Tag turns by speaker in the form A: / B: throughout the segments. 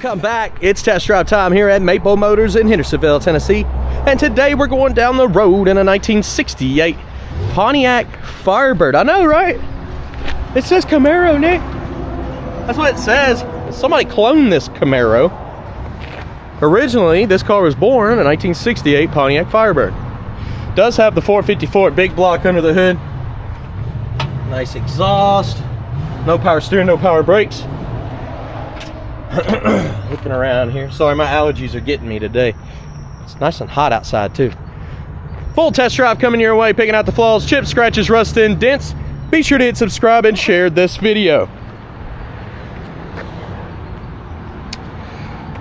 A: Welcome back. It's test drive time here at Maple Motors in Hendersonville, Tennessee. And today we're going down the road in a 1968 Pontiac Firebird. I know, right? It says Camaro, Nick. That's what it says. Somebody cloned this Camaro. Originally, this car was born in a 1968 Pontiac Firebird. Does have the 454 big block under the hood. Nice exhaust. No power steering, no power brakes. Looking around here. Sorry, my allergies are getting me today. It's nice and hot outside too. Full test drive coming your way, picking out the flaws, chips, scratches, rust, and dents. Be sure to hit subscribe and share this video.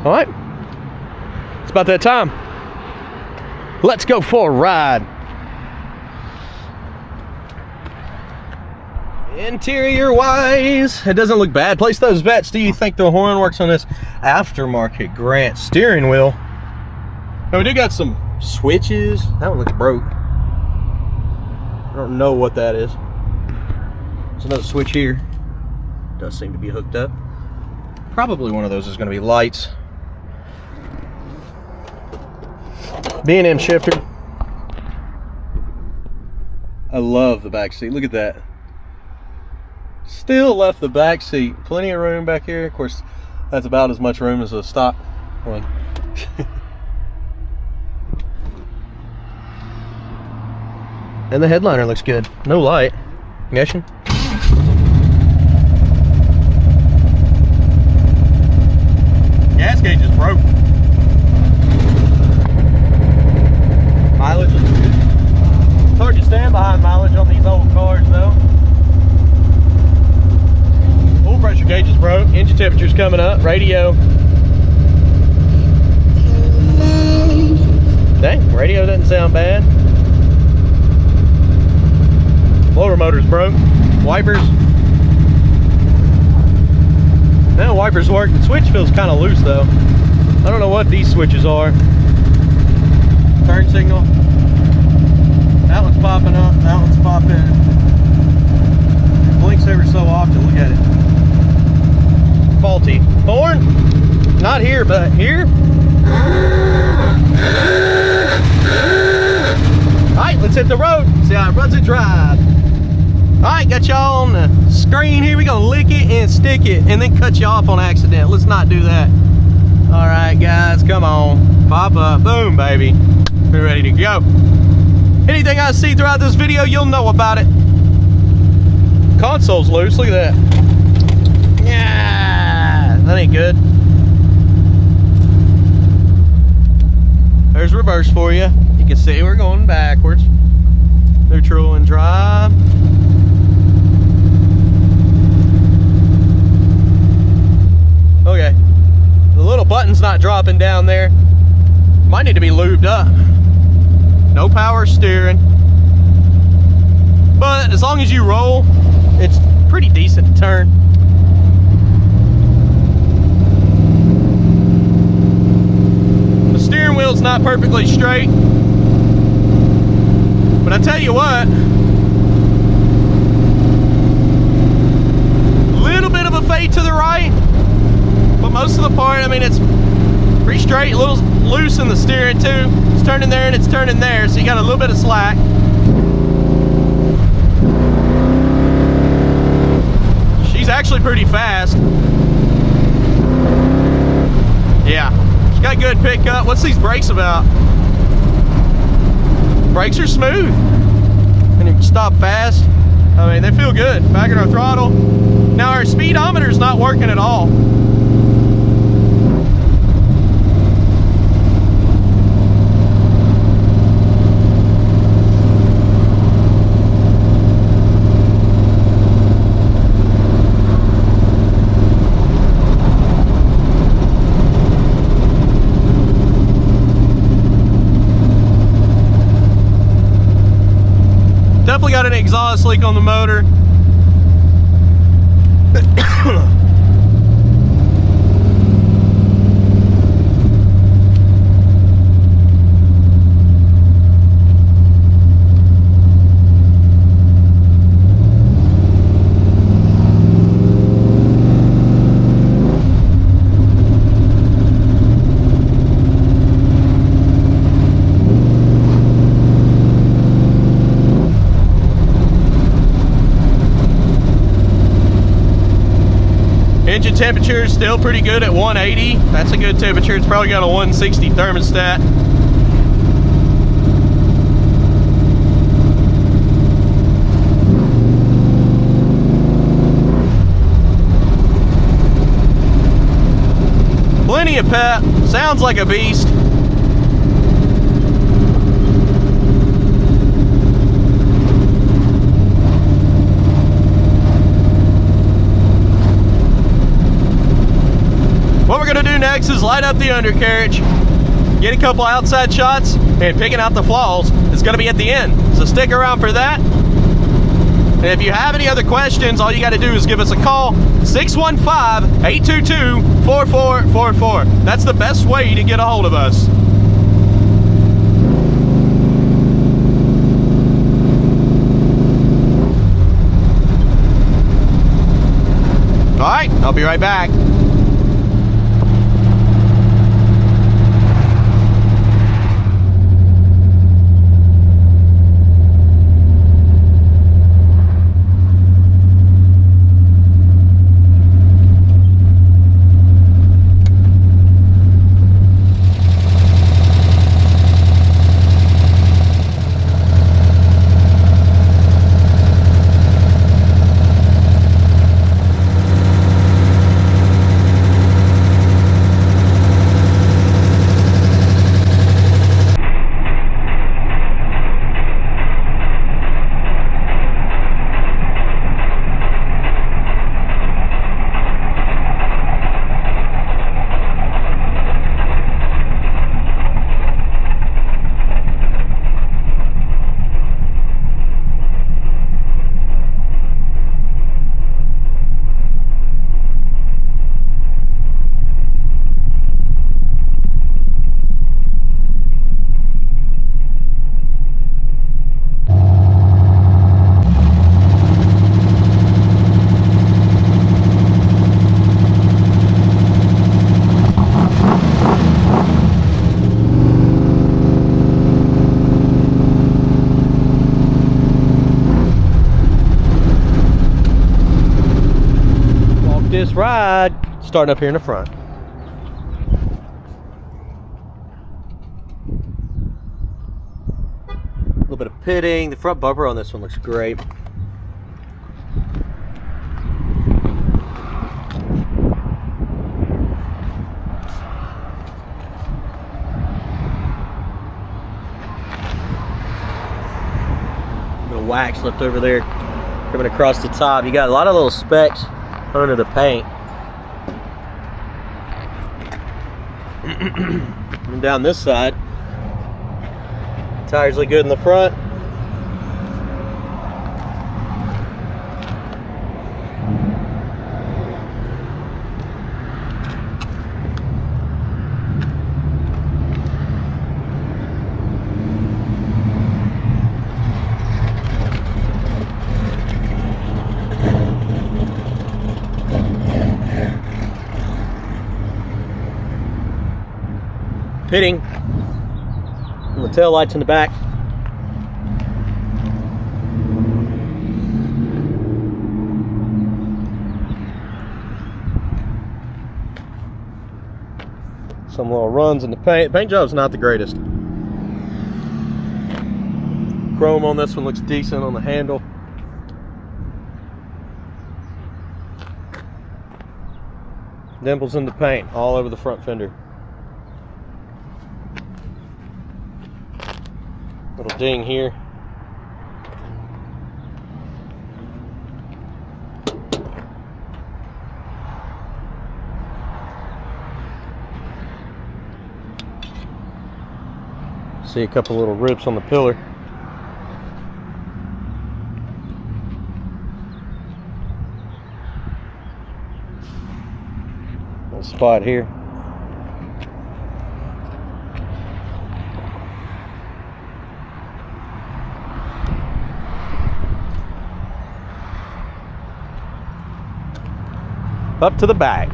A: All right, it's about that time. Let's go for a ride. Interior wise, it doesn't look bad. Place those bets. Do you think the horn works on this aftermarket Grant steering wheel? Now we do got some switches. That one looks broke. I don't know what that is. There's another switch here. Does seem to be hooked up. Probably one of those is going to be lights. B&M shifter. I love the back seat. Look at that. Still left the back seat. Plenty of room back here. Of course, that's about as much room as a stock one. And the headliner looks good. No light. Ignition. Gas gauge is broke. Mileage looks good. It's hard to stand behind mileage on these old cars though. Fuel pressure gauge is broke. Engine temperature's coming up. Radio. Dang, radio doesn't sound bad. Blower motor's broke. Wipers. Now wipers work. The switch feels kind of loose though. I don't know what these switches are. Turn signal. That one's popping up. That one's popping. It blinks every so often. Look at it. Faulty. Horn? Not here, but here. Alright, let's hit the road. See how it runs and drives. Alright, got y'all on the screen here. We're gonna lick it and stick it and then cut you off on accident. Let's not do that. Alright guys, come on. Pop up. Boom, baby. We're ready to go. Anything I see throughout this video, you'll know about it. Console's loose. Look at that. Yeah, that ain't good. There's reverse for you. You can see we're going backwards. Neutral and drive. Okay. The little button's not dropping down there. Might need to be lubed up. No power steering. But as long as you roll, it's pretty decent to turn. The steering wheel's not perfectly straight. But I tell you what, a little bit of a fade to the right. But most of the part, I mean, it's pretty straight, a little loose in the steering too. It's turning there and it's turning there, so you got a little bit of slack. She's actually pretty fast. Yeah, she's got good pickup. What's these brakes about? Brakes are smooth. And you can stop fast. I mean, they feel good. Back in our throttle. Now our speedometer's not working at all. Definitely got an exhaust leak on the motor. Engine temperature is still pretty good at 180. That's a good temperature. It's probably got a 160 thermostat. Plenty of pep. Sounds like a beast. What we're gonna do next is light up the undercarriage, get a couple outside shots, and picking out the flaws is gonna be at the end. So stick around for that. And if you have any other questions, all you gotta do is give us a call, 615-822-4444. That's the best way to get a hold of us. All right, I'll be right back. This ride starting up here in the front. A little bit of pitting. The front bumper on this one looks great. A little wax left over there coming across the top. You got a lot of little specks under the paint. And down this side, tires look good in the front. Pitting and the tail lights in the back. Some little runs in the paint. Paint job's not the greatest. Chrome on this one looks decent on the handle. Dimples in the paint all over the front fender. Little ding here. See a couple little rips on the pillar. Little spot here. Up to the back.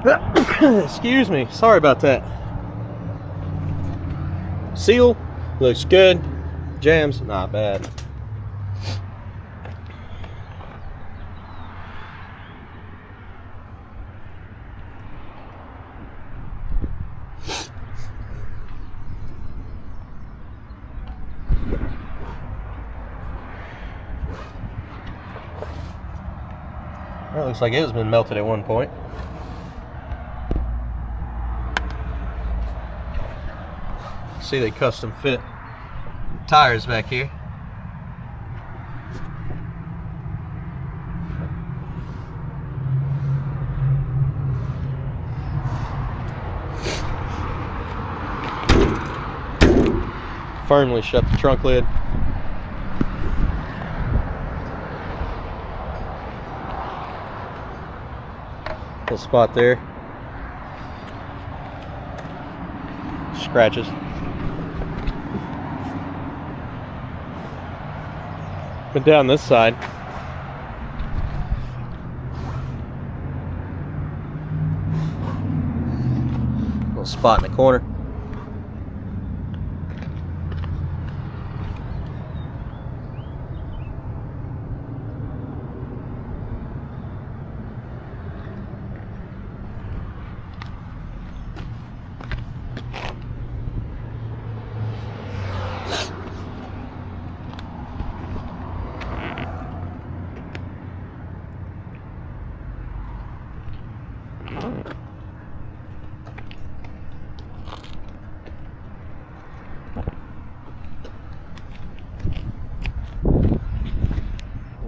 A: Excuse me, sorry about that. Seal looks good. Jams, not bad. Well, looks like it has been melted at one point. See, they custom fit tires back here. Firmly shut the trunk lid. Little spot there. Scratches. But down this side, little spot in the corner.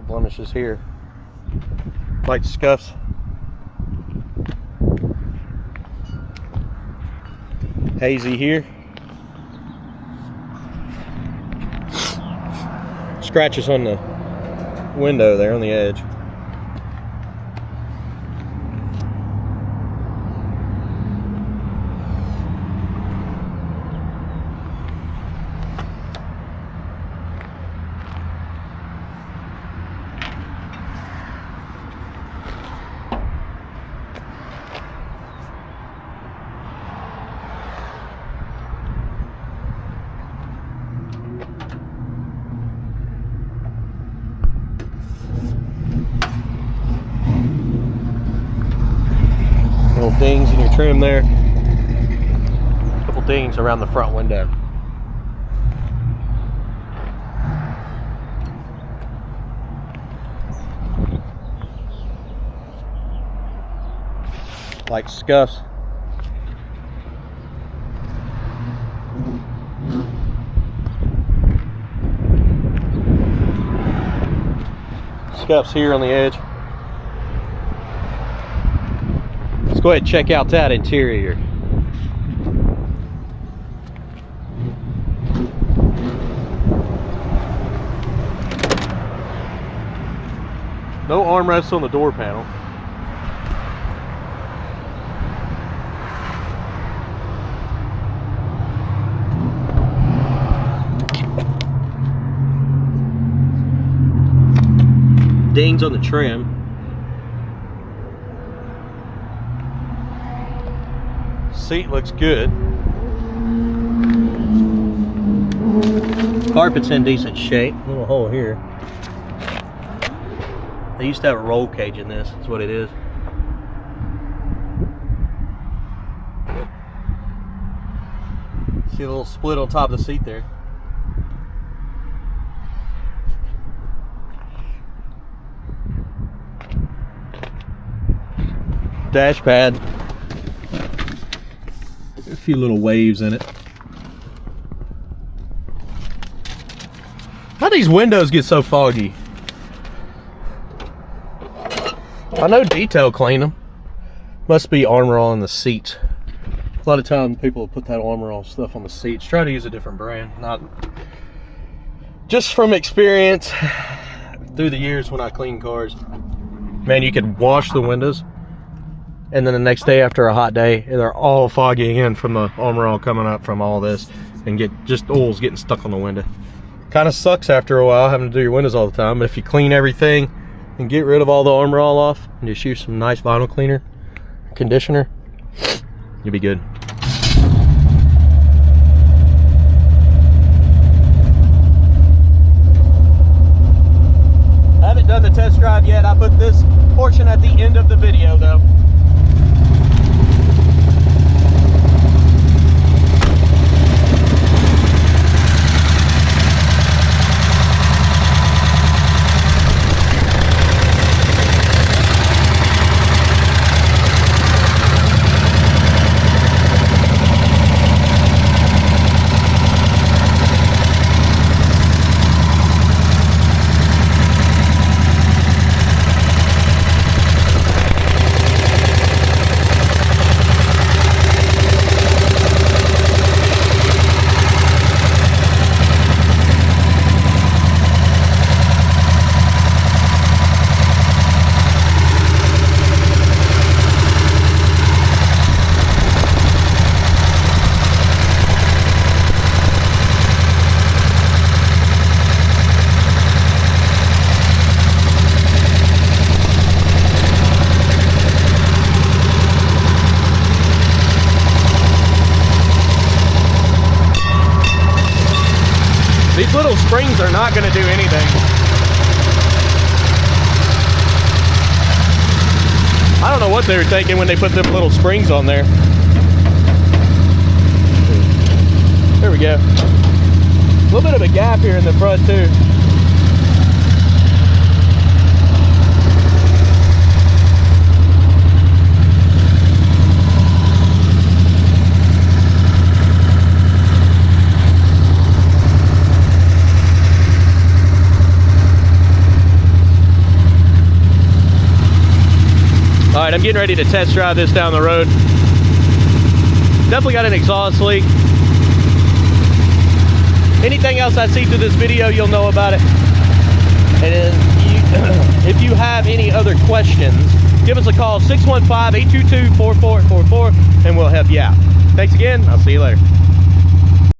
A: Blemishes here, light scuffs. Hazy here. Scratches on the window there on the edge. Little dings in your trim there. Couple dings around the front window. Like scuffs. Scuffs here on the edge. Let's go ahead and check out that interior. No armrests on the door panel. Dings on the trim. Seat looks good. Carpet's in decent shape. Little hole here. They used to have a roll cage in this. That's what it is. See a little split on top of the seat there. Dash pad. A few little waves in it. How do these windows get so foggy? I know detail clean them. Must be Armor All on the seats. A lot of times people put that Armor All stuff on the seats. Try to use a different brand. Not just from experience through the years when I clean cars. Man, you could wash the windows, and then the next day after a hot day, they're all foggy again from the Armor All coming up from all this, and get just oils getting stuck on the window. Kind of sucks after a while having to do your windows all the time, but if you clean everything and get rid of all the Armor All off and just use some nice vinyl cleaner, conditioner, you'll be good. I haven't done the test drive yet. I put this portion at the end of the video though. These little springs are not going to do anything. I don't know what they were thinking when they put them little springs on there. There we go. A little bit of a gap here in the front too. All right, I'm getting ready to test drive this down the road. Definitely got an exhaust leak. Anything else I see through this video, you'll know about it. And if you have any other questions, give us a call, 615-822-4444, and we'll help you out. Thanks again. I'll see you later.